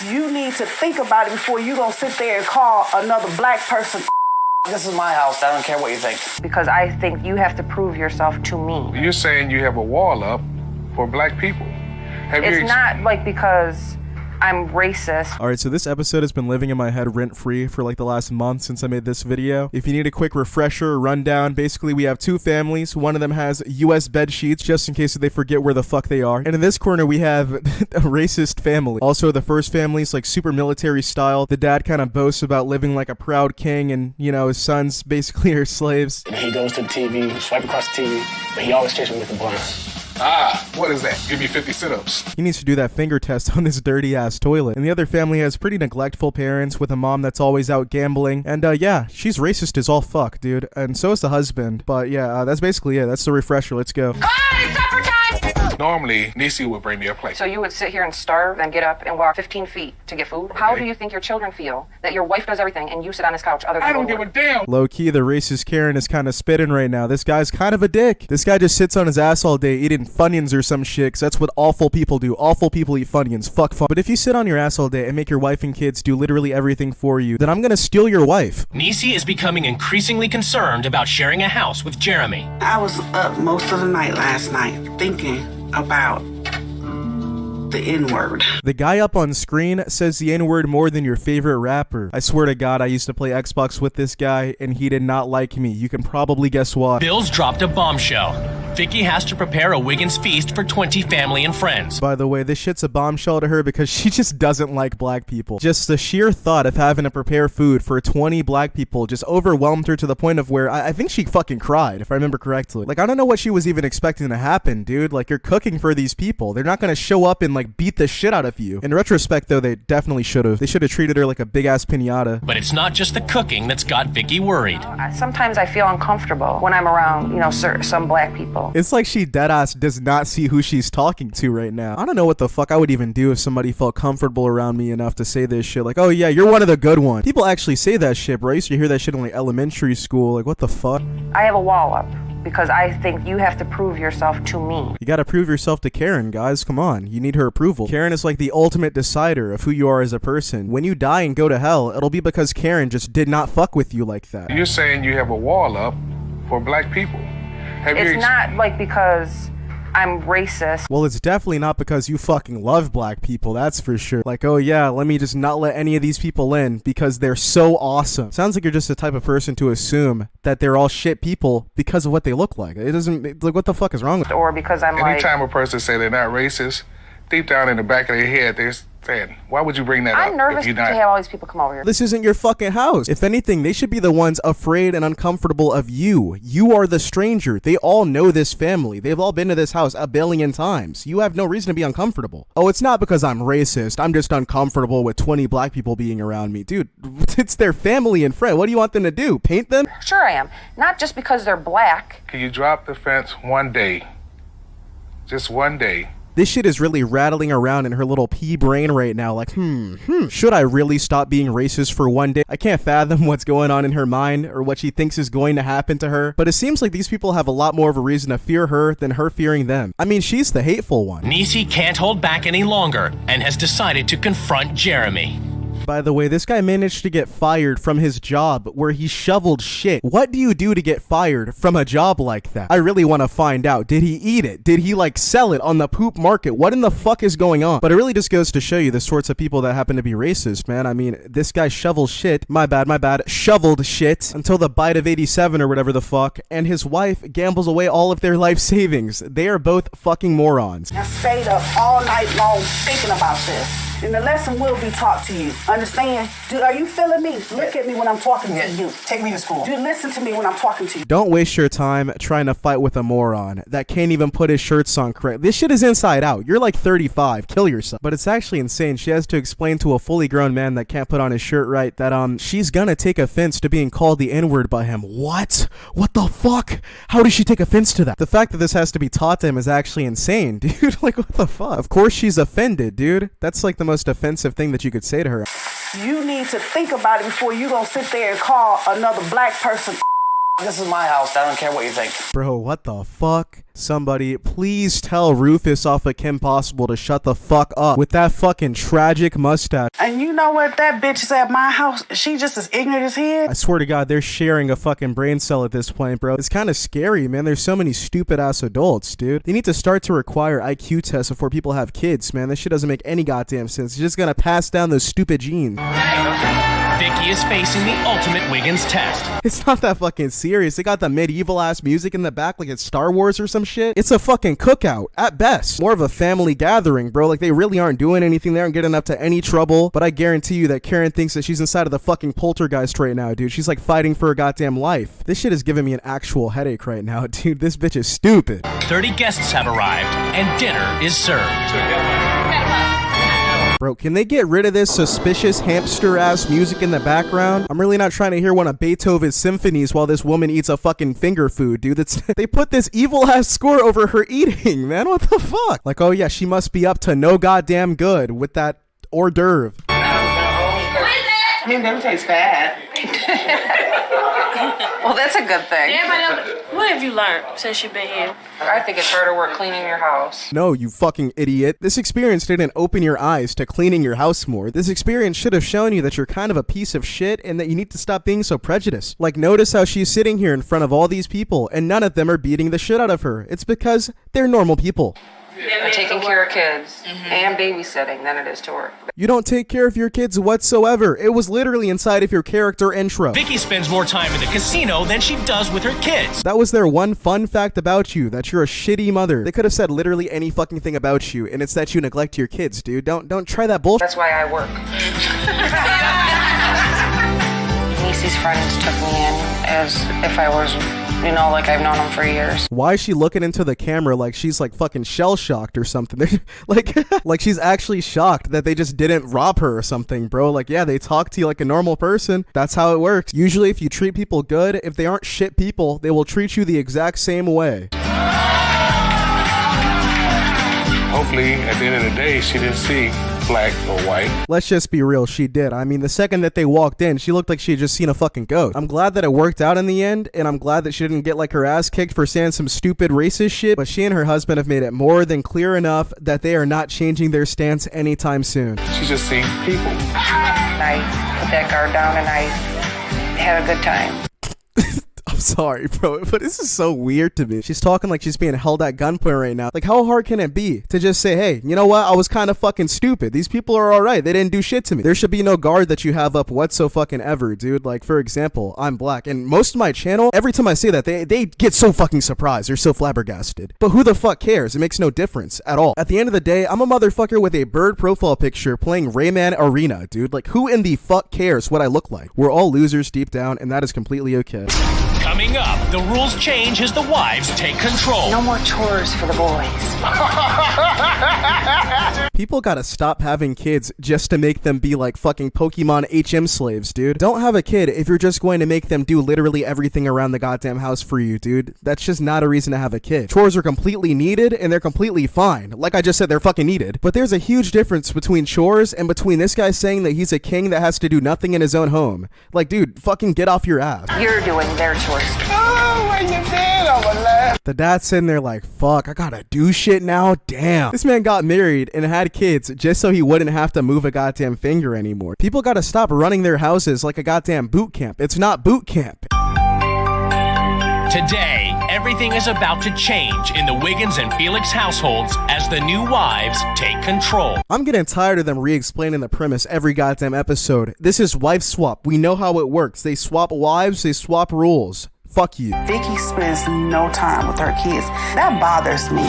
You need to think about it before you gonna sit there and call another black person. This is my house. I don't care what you think. Because I think you have to prove yourself to me. You're saying you have a wall up for black people. It's not like because I'm racist. Alright, so this episode has been living in my head rent-free for like the last month since I made this video. If you need a quick refresher or rundown, basically we have two families. One of them has US bed sheets just in case they forget where the fuck they are. And in this corner we have a racist family. Also, the first family is like super military style. The dad kind of boasts about living like a proud king and, you know, his sons basically are slaves. And he goes to the TV, swipe across the TV, but he always chasing me with the blunt. What is that? Give me 50 sit-ups. He needs to do that finger test on this dirty ass toilet. And the other family has pretty neglectful parents with a mom that's always out gambling. And yeah, she's racist as all fuck, dude. And so is the husband. But yeah, that's basically it. That's the refresher. Let's go. Hi, supper time! Normally, Nisi would bring me a plate. So you would sit here and starve and get up and walk 15 feet to get food? How do you think your children feel that your wife does everything and you sit on this couch other than I don't give a damn. Low-key, the racist Karen is kind of spitting right now. This guy's kind of a dick. This guy just sits on his ass all day eating Funyuns or some shit, 'cause that's what awful people do. Awful people eat Funyuns. Fuck fun. But if you sit on your ass all day and make your wife and kids do literally everything for you, then I'm gonna steal your wife. Nisi is becoming increasingly concerned about sharing a house with Jeremy. I was up most of the night last night thinking about the N-word. The guy up on screen says the N-word more than your favorite rapper. I swear to God, I used to play Xbox with this guy, and he did not like me. You can probably guess why. Bill's dropped a bombshell. Vicky has to prepare a Wiggins feast for 20 family and friends. By the way, this shit's a bombshell to her because she just doesn't like black people. Just the sheer thought of having to prepare food for 20 black people just overwhelmed her to the point of where I think she fucking cried, if I remember correctly. Like, I don't know what she was even expecting to happen, dude. Like, you're cooking for these people. They're not gonna show up and like beat the shit out of you. In retrospect, though, they definitely should have. They should have treated her like a big-ass piñata. But it's not just the cooking that's got Vicky worried. Sometimes I feel uncomfortable when I'm around, you know, some black people. It's like she deadass does not see who she's talking to right now. I don't know what the fuck I would even do if somebody felt comfortable around me enough to say this shit. Like, oh yeah, you're one of the good ones. People actually say that shit, bro. I used to hear that shit in like elementary school. Like, what the fuck? I have a wall up because I think you have to prove yourself to me. You gotta prove yourself to Karen, guys. Come on. You need her approval. Karen is like the ultimate decider of who you are as a person. When you die and go to hell, it'll be because Karen just did not fuck with you like that. You're saying you have a wall up for black people. It's not like because I'm racist. Well, it's definitely not because you fucking love black people, that's for sure. Like, oh yeah, let me just not let any of these people in because they're so awesome. Sounds like you're just the type of person to assume that they're all shit people because of what they look like. It doesn't, like, what the fuck is wrong with them? Or because I'm Anytime a person say they're not racist, deep down in the back of their head, they're saying, why would you bring that up? I'm nervous to have all these people come over here. This isn't your fucking house. If anything, they should be the ones afraid and uncomfortable of you. You are the stranger. They all know this family. They've all been to this house a billion times. You have no reason to be uncomfortable. Oh, it's not because I'm racist. I'm just uncomfortable with 20 black people being around me. Dude, it's their family and friend. What do you want them to do? Paint them? Sure I am. Not just because they're black. Can you drop the fence one day? Just one day. This shit is really rattling around in her little pea brain right now, like, should I really stop being racist for one day? I can't fathom what's going on in her mind or what she thinks is going to happen to her, but it seems like these people have a lot more of a reason to fear her than her fearing them. I mean, she's the hateful one. Nisi can't hold back any longer and has decided to confront Jeremy. By the way, this guy managed to get fired from his job where he shoveled shit. What do you do to get fired from a job like that? I really want to find out. Did he eat it? Did he like sell it on the poop market? What in the fuck is going on? But it really just goes to show you the sorts of people that happen to be racist, man. I mean, this guy shovels shit. My bad. Shoveled shit until the bite of 87 or whatever the fuck. And his wife gambles away all of their life savings. They are both fucking morons. I stayed up all night long thinking about this. And the lesson will be taught to you. Understand? Are you feeling me? Look at me when I'm talking to you. Take me to school. Do listen to me when I'm talking to you. Don't waste your time trying to fight with a moron that can't even put his shirts on correct. This shit is inside out. You're like 35. Kill yourself. But it's actually insane. She has to explain to a fully grown man that can't put on his shirt right that she's gonna take offense to being called the N-word by him. What? What the fuck? How does she take offense to that? The fact that this has to be taught to him is actually insane, dude. Like, what the fuck? Of course she's offended, dude. That's like the most offensive thing that you could say to her. You need to think about it before you gonna sit there and call another black person. This is my house. I don't care what you think. Bro, what the fuck? Somebody, please tell Rufus off of Kim Possible to shut the fuck up with that fucking tragic mustache. And you know what? That bitch is at my house. She just as ignorant as he is. I swear to God, they're sharing a fucking brain cell at this point, bro. It's kind of scary, man. There's so many stupid ass adults, dude. They need to start to require IQ tests before people have kids, man. This shit doesn't make any goddamn sense. It's just gonna pass down those stupid genes. Vicky is facing the ultimate Wiggins test. It's not that fucking serious. They got the medieval ass music in the back like it's Star Wars or some shit. It's a fucking cookout at best. More of a family gathering, bro. Like they really aren't doing anything. They aren't getting up to any trouble. But I guarantee you that Karen thinks that she's inside of the fucking poltergeist right now, dude. She's like fighting for her goddamn life. This shit is giving me an actual headache right now, dude. This bitch is stupid. 30 guests have arrived, and dinner is served. Bro, can they get rid of this suspicious hamster-ass music in the background? I'm really not trying to hear one of Beethoven's symphonies while this woman eats a fucking finger food, dude. They put this evil-ass score over her eating, man. What the fuck? Like, oh yeah, she must be up to no goddamn good with that hors d'oeuvre. It never tastes bad. Well, that's a good thing. What have you learned since you've been here? I think it's harder work cleaning your house. No, you fucking idiot. This experience didn't open your eyes to cleaning your house more. This experience should have shown you that you're kind of a piece of shit and that you need to stop being so prejudiced. Like, notice how she's sitting here in front of all these people and none of them are beating the shit out of her. It's because they're normal people. And taking care of kids and babysitting than it is to work. You don't take care of your kids whatsoever. It was literally inside of your character intro. Vicky spends more time in the casino than she does with her kids. That was their one fun fact about you, that you're a shitty mother. They could have said literally any fucking thing about you, and it's that you neglect your kids, dude. Don't try that bullshit. That's why I work. Niecy's friends took me in as if I was, like I've known them for years. Why is she looking into the camera like she's like fucking shell-shocked or something? like she's actually shocked that they just didn't rob her or something, bro. Like, yeah, they talk to you like a normal person. That's how it works. Usually if you treat people good, if they aren't shit people, they will treat you the exact same way. Hopefully, at the end of the day, she didn't see black or white. Let's just be real, she did. I mean, the second that they walked in, she looked like she had just seen a fucking ghost. I'm glad that it worked out in the end, and I'm glad that she didn't get like her ass kicked for saying some stupid racist shit, but she and her husband have made it more than clear enough that they are not changing their stance anytime soon. She just seen people. I put that guard down and I had a good time. I'm sorry, bro, but this is so weird to me. She's talking like she's being held at gunpoint right now. Like, how hard can it be to just say, hey, you know what? I was kind of fucking stupid. These people are all right. They didn't do shit to me. There should be no guard that you have up whatsoever, dude. Like, for example, I'm black, and most of my channel, every time I say that, they get so fucking surprised. They're so flabbergasted. But who the fuck cares? It makes no difference at all. At the end of the day, I'm a motherfucker with a bird profile picture playing Rayman Arena, dude. Like, who in the fuck cares what I look like? We're all losers deep down, and that is completely okay. Coming up, the rules change as the wives take control. No more chores for the boys. People gotta stop having kids just to make them be like fucking Pokemon HM slaves, dude. Don't have a kid if you're just going to make them do literally everything around the goddamn house for you, dude. That's just not a reason to have a kid. Chores are completely needed and they're completely fine. Like I just said, they're fucking needed. But there's a huge difference between chores and between this guy saying that he's a king that has to do nothing in his own home. Like, dude, fucking get off your ass. You're doing their chores. Oh, when you did, I would laugh. The dad's sitting there like, fuck, I gotta do shit now? Damn. This man got married and had kids just so he wouldn't have to move a goddamn finger anymore. People gotta stop running their houses like a goddamn boot camp. It's not boot camp. Today, everything is about to change in the Wiggins and Felix households as the new wives take control. I'm getting tired of them re-explaining the premise every goddamn episode. This is wife swap. We know how it works. They swap wives, they swap rules. Fuck you. Vicky spends no time with her kids. That bothers me.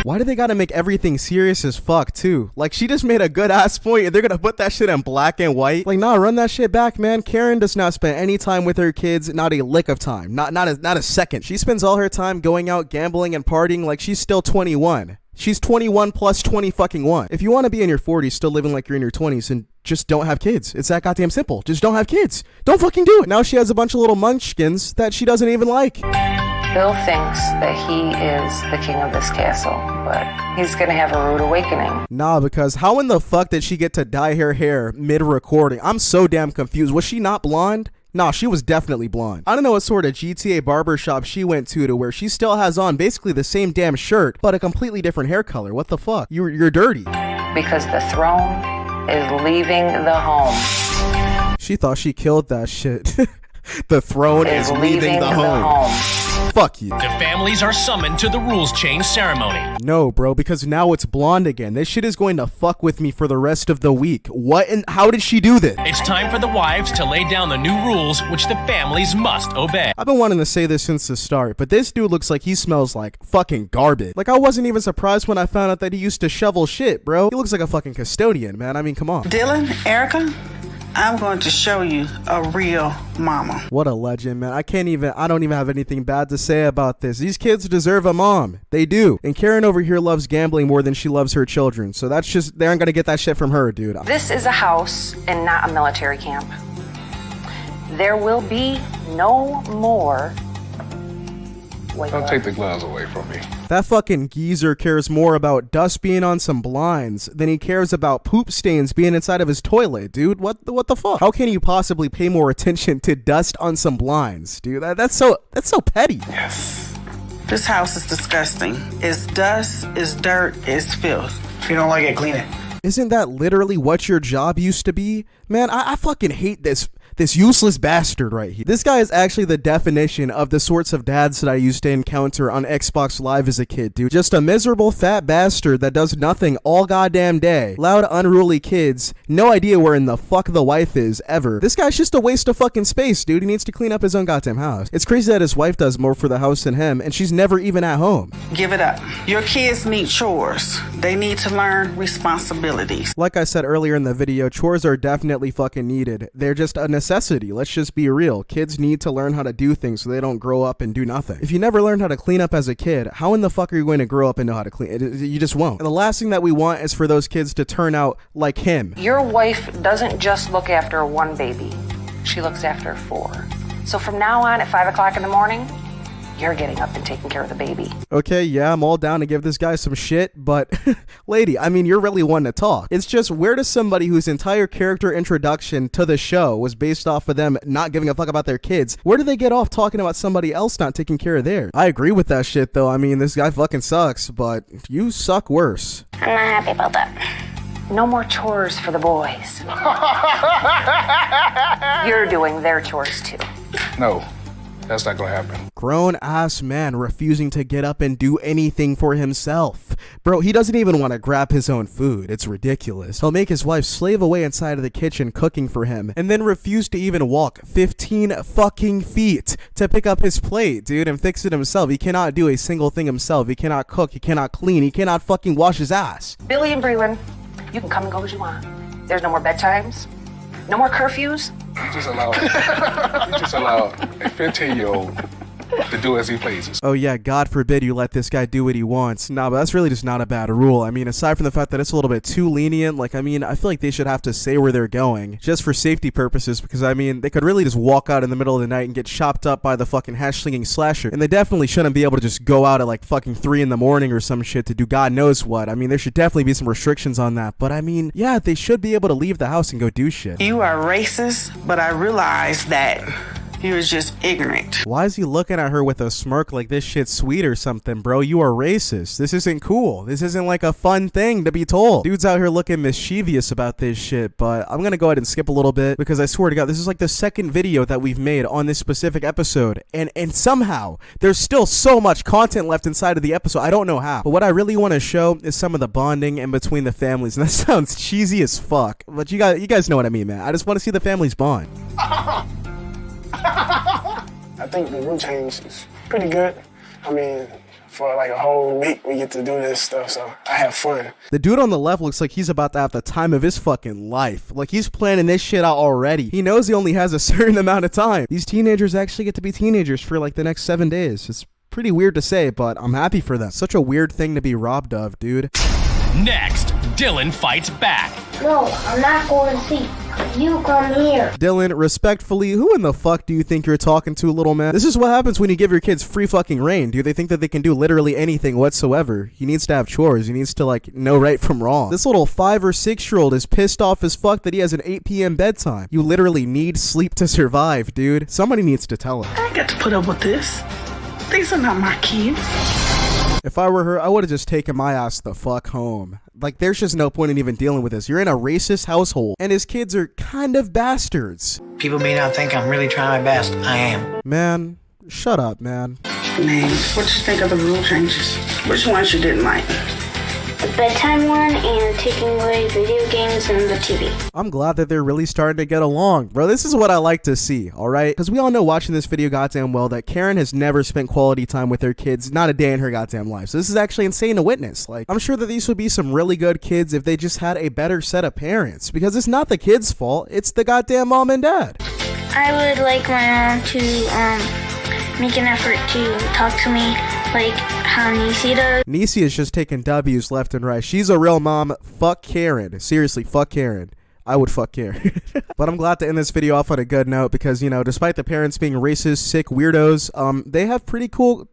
Why do they gotta make everything serious as fuck, too? Like, she just made a good ass point and they're gonna put that shit in black and white? Like, nah, run that shit back, man. Karen does not spend any time with her kids, not a lick of time. Not a second. She spends all her time going out gambling and partying like she's still 21. She's 21 plus 20 fucking 1. If you want to be in your 40s still living like you're in your 20s, and just don't have kids. It's that goddamn simple. Just don't have kids. Don't fucking do it. Now she has a bunch of little munchkins that she doesn't even like. Bill thinks that he is the king of this castle, but he's gonna have a rude awakening. Nah, because how in the fuck did she get to dye her hair mid-recording? I'm so damn confused. Was she not blonde? Nah, she was definitely blonde. I don't know what sort of GTA barbershop she went to where she still has on basically the same damn shirt, but a completely different hair color. What the fuck? You're dirty. Because the throne is leaving the home. She thought she killed that shit. The throne is leaving the home. Fuck you. The families are summoned to the rules change ceremony. No, bro, because now it's blonde again. This shit is going to fuck with me for the rest of the week. What and how did she do this? It's time for the wives to lay down the new rules which the families must obey. I've been wanting to say this since the start, but this dude looks like he smells like fucking garbage. Like, I wasn't even surprised when I found out that he used to shovel shit, bro. He looks like a fucking custodian, man. I mean, come on. Dylan, Erica, I'm going to show you a real mama. What a legend, man. I don't even have anything bad to say about this. These kids deserve a mom. They do. And Karen over here loves gambling more than she loves her children. So that's just, they aren't gonna get that shit from her, dude. This is a house and not a military camp. There will be no more. Don't take the gloves away from me. That fucking geezer cares more about dust being on some blinds than he cares about poop stains being inside of his toilet, dude. What the fuck? How can you possibly pay more attention to dust on some blinds, dude? That's so petty. Yes. This house is disgusting. It's dust, it's dirt, it's filth. If you don't like it, clean it. Isn't that literally what your job used to be? Man, I fucking hate this useless bastard right here. This guy is actually the definition of the sorts of dads that I used to encounter on Xbox Live as a kid, dude. Just a miserable fat bastard that does nothing all goddamn day. Loud, unruly kids. No idea where in the fuck the wife is, ever. This guy's just a waste of fucking space, dude. He needs to clean up his own goddamn house. It's crazy that his wife does more for the house than him, and she's never even at home. Give it up. Your kids need chores. They need to learn responsibilities. Like I said earlier in the video, chores are definitely fucking needed. They're just a necessity. Let's just be real. Kids need to learn how to do things so they don't grow up and do nothing. If you never learned how to clean up as a kid, how in the fuck are you going to grow up and know how to clean? You just won't. And the last thing that we want is for those kids to turn out like him. Your wife doesn't just look after one baby. She looks after 4. So from now on at 5 o'clock in the morning, you're getting up and taking care of the baby. Okay, yeah, I'm all down to give this guy some shit, but lady, I mean, you're really one to talk. It's just, where does somebody whose entire character introduction to the show was based off of them not giving a fuck about their kids, where do they get off talking about somebody else not taking care of theirs? I agree with that shit, though. I mean, this guy fucking sucks, but you suck worse. I'm not happy about that. No more chores for the boys. You're doing their chores too. No, that's not gonna happen. Grown ass man refusing to get up and do anything for himself. Bro, he doesn't even want to grab his own food. It's ridiculous. He'll make his wife slave away inside of the kitchen cooking for him and then refuse to even walk 15 fucking feet to pick up his plate, dude, and fix it himself. He cannot do a single thing himself. He cannot cook. He cannot clean. He cannot fucking wash his ass. Billy and Breland, you can come and go as you want. There's no more bedtimes. No more curfews. You just allow a 15-year-old to do as he pleases. Oh yeah, God forbid you let this guy do what he wants. Nah, but that's really just not a bad rule. I mean, aside from the fact that it's a little bit too lenient, like, I mean, I feel like they should have to say where they're going, just for safety purposes, because, I mean, they could really just walk out in the middle of the night and get chopped up by the fucking hash-slinging slasher, and they definitely shouldn't be able to just go out at, like, fucking 3 in the morning or some shit to do God knows what. I mean, there should definitely be some restrictions on that, but, I mean, yeah, they should be able to leave the house and go do shit. You are racist, but I realize that you're just ignorant. Why is he looking at her with a smirk like this shit's sweet or something, bro? You are racist. This isn't cool. This isn't like a fun thing to be told. Dude's out here looking mischievous about this shit, but I'm gonna go ahead and skip a little bit because I swear to God, this is like the second video that we've made on this specific episode, and somehow there's still so much content left inside of the episode. I don't know how, but what I really want to show is some of the bonding in between the families, and that sounds cheesy as fuck, but you guys know what I mean, man. I just want to see the families bond. I think the rule change is pretty good. I mean, for like a whole week, we get to do this stuff, so I have fun. The dude on the left looks like he's about to have the time of his fucking life. Like, he's planning this shit out already. He knows he only has a certain amount of time. These teenagers actually get to be teenagers for like the next 7 days. It's pretty weird to say, but I'm happy for them. Such a weird thing to be robbed of, dude. Next, Dylan fights back. No, I'm not going to sleep. You come here. Dylan, respectfully, who in the fuck do you think you're talking to, little man? This is what happens when you give your kids free fucking reign, dude. They think that they can do literally anything whatsoever. He needs to have chores. He needs to, like, know right from wrong. This little 5 or 6-year-old is pissed off as fuck that he has an 8 p.m. bedtime. You literally need sleep to survive, dude. Somebody needs to tell him. I got to put up with this. These are not my kids. If I were her, I would have just taken my ass the fuck home. Like, there's just no point in even dealing with this. You're in a racist household, and his kids are kind of bastards. People may not think I'm really trying my best. I am. Man, shut up, man. Man, what you think of the rule changes? Which ones you didn't like? The bedtime one and taking away video games and the TV. I'm glad that they're really starting to get along. Bro, this is what I like to see, alright? Because we all know watching this video goddamn well that Karen has never spent quality time with her kids, not a day in her goddamn life. So this is actually insane to witness. Like, I'm sure that these would be some really good kids if they just had a better set of parents. Because it's not the kids' fault, it's the goddamn mom and dad. I would like my mom to make an effort to talk to me like how Nisi does. Nisi is just taking W's left and right. She's a real mom. Fuck Karen. Seriously, fuck Karen. I would fuck Karen. But I'm glad to end this video off on a good note because, you know, despite the parents being racist, sick weirdos, they have pretty cool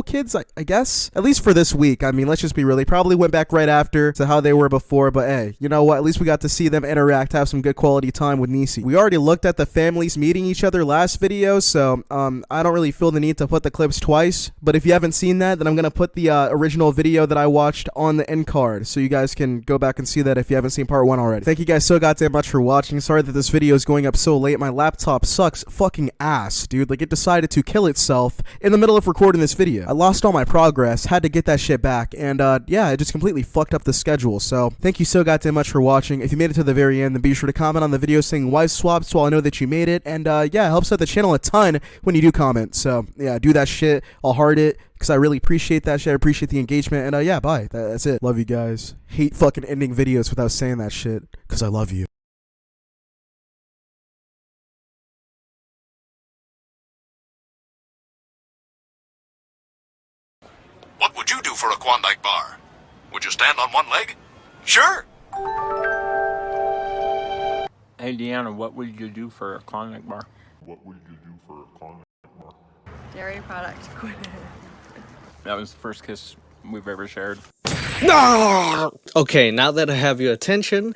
kids, I guess. At least for this week. I mean, let's just be real. They probably went back right after to how they were before, but hey, you know what? At least we got to see them interact, have some good quality time with Nisi. We already looked at the families meeting each other last video, so I don't really feel the need to put the clips twice, but if you haven't seen that, then I'm gonna put the original video that I watched on the end card, so you guys can go back and see that if you haven't seen part 1 already. Thank you guys so goddamn much for watching. Sorry that this video is going up so late. My laptop sucks fucking ass, dude. Like, it decided to kill itself in the middle of recording this video. I lost all my progress, had to get that shit back, and yeah, it just completely fucked up the schedule. So thank you so goddamn much for watching. If you made it to the very end, then be sure to comment on the video saying wife swap so I know that you made it, and yeah, it helps out the channel a ton when you do comment. So yeah, do that shit. I'll heart it because I really appreciate that shit. I appreciate the engagement, and yeah, bye. That's it. Love you guys. Hate fucking ending videos without saying that shit because I love you. What would you do for a Klondike bar? Would you stand on one leg? Sure. Hey Deanna, what would you do for a Klondike bar? What would you do for a Klondike bar? Dairy product. That was the first kiss we've ever shared. Okay, now that I have your attention,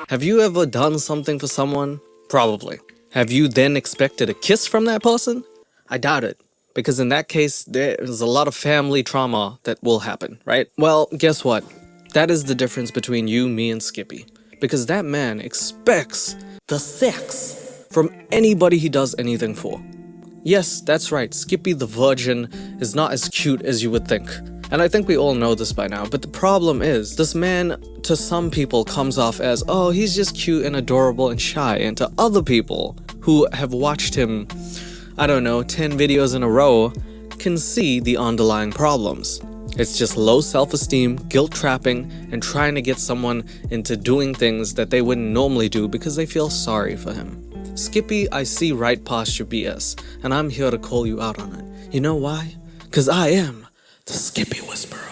have you ever done something for someone? Probably. Have you then expected a kiss from that person? I doubt it. Because in that case, there's a lot of family trauma that will happen, right? Well, guess what? That is the difference between you, me, and Skippy. Because that man expects the sex from anybody he does anything for. Yes, that's right, Skippy the virgin is not as cute as you would think. And I think we all know this by now, but the problem is, this man, to some people, comes off as, oh, he's just cute and adorable and shy, and to other people who have watched him, I don't know, 10 videos in a row, can see the underlying problems. It's just low self-esteem, guilt trapping, and trying to get someone into doing things that they wouldn't normally do because they feel sorry for him. Skippy, I see right past your BS, and I'm here to call you out on it. You know why? Because I am the Skippy Whisperer.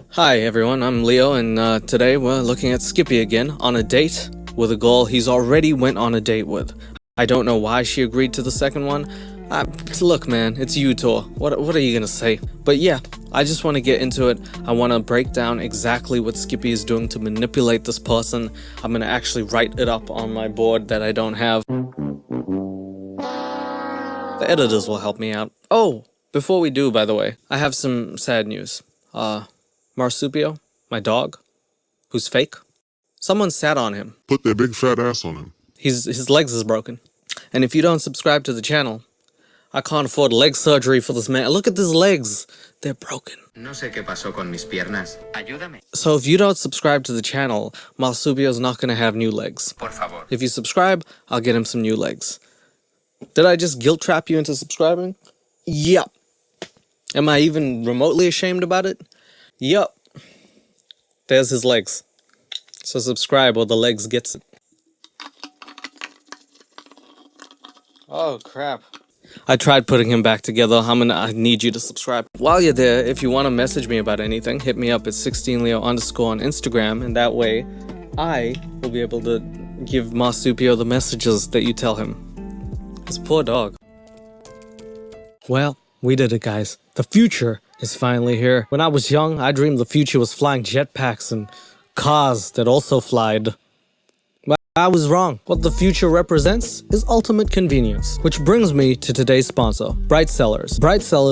Hi everyone, I'm Leo, and today we're looking at Skippy again on a date with a girl he's already went on a date with. I don't know why she agreed to the second one. Look man, it's Utah. What are you gonna say? But yeah, I just want to get into it. I want to break down exactly what Skippy is doing to manipulate this person. I'm gonna actually write it up on my board that I don't have. The editors will help me out. Oh, before we do, by the way, I have some sad news. Marsupio, my dog, who's fake, someone sat on him. Put their big fat ass on him. His legs is broken. And if you don't subscribe to the channel, I can't afford leg surgery for this man. Look at his legs. They're broken. No sé qué pasó con mis piernas. Ayúdame. So if you don't subscribe to the channel, Marsupio's not gonna have new legs. Por favor. If you subscribe, I'll get him some new legs. Did I just guilt trap you into subscribing? Yup. Am I even remotely ashamed about it? Yup. There's his legs. So subscribe or the legs gets it. Oh crap. I tried putting him back together. I need you to subscribe. While you're there, if you want to message me about anything, hit me up at 16leo_ on Instagram, and that way I will be able to give Marsupio the messages that you tell him. This poor dog. Well, we did it, guys. The future is finally here. When I was young, I dreamed the future was flying jetpacks and cars that also flied. But I was wrong. What the future represents is ultimate convenience. Which brings me to today's sponsor, Bright Sellers. Bright Sellers